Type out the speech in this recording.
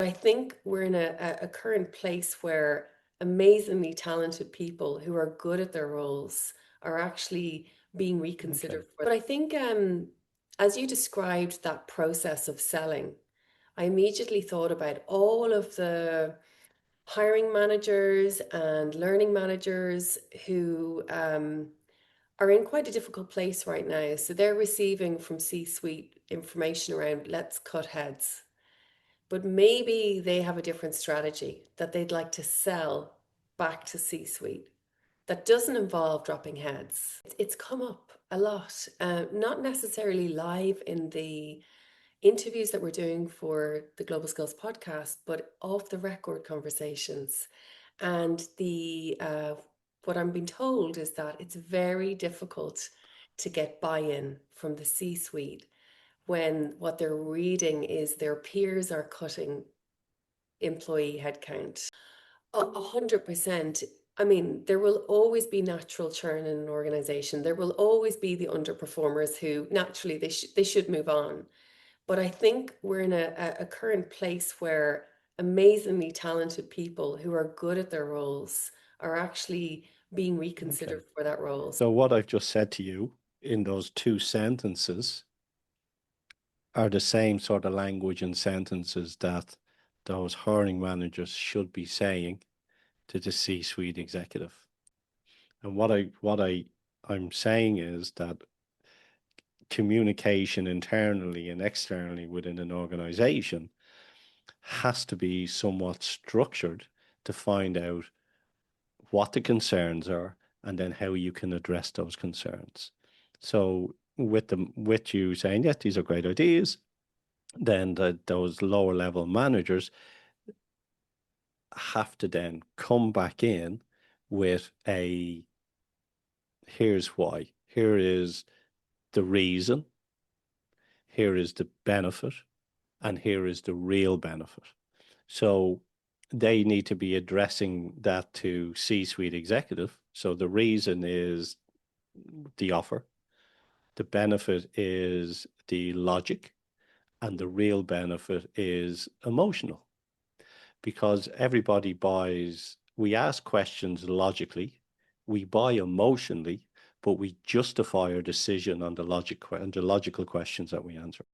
I think we're in a current place where amazingly talented people who are good at their roles are actually being Okay. reconsidered for. But I think, as you described that process of selling, I immediately thought about all of the hiring managers and learning managers who are in quite a difficult place right now. So they're receiving from C-suite information around let's cut heads, but maybe they have a different strategy that they'd like to sell back to C-suite that doesn't involve dropping heads. It's come up a lot, not necessarily live in the interviews that we're doing for the Global Skills podcast, but off the record conversations. And the what I'm being told is that it's very difficult to get buy-in from the C-suite when what they're reading is their peers are cutting employee headcount. 100%. I mean, there will always be natural churn in an organization. There will always be the underperformers who naturally they should move on. But I think we're in a current place where amazingly talented people who are good at their roles are actually being Okay. reconsidered for that role. So what I've just said to you in those two sentences are the same sort of language and sentences that those hiring managers should be saying to the C-suite executive. And I'm saying is that communication internally and externally within an organization has to be somewhat structured to find out what the concerns are and then how you can address those concerns. So with you saying, yes, these are great ideas, then those lower level managers have to then come back in with a here's why, here is the reason, here is the benefit, and here is the real benefit. So they need to be addressing that to C-suite executive. So the reason is the offer, the benefit is the logic, and the real benefit is emotional. Because everybody buys, we ask questions logically, we buy emotionally, but we justify our decision on the logical questions that we answer.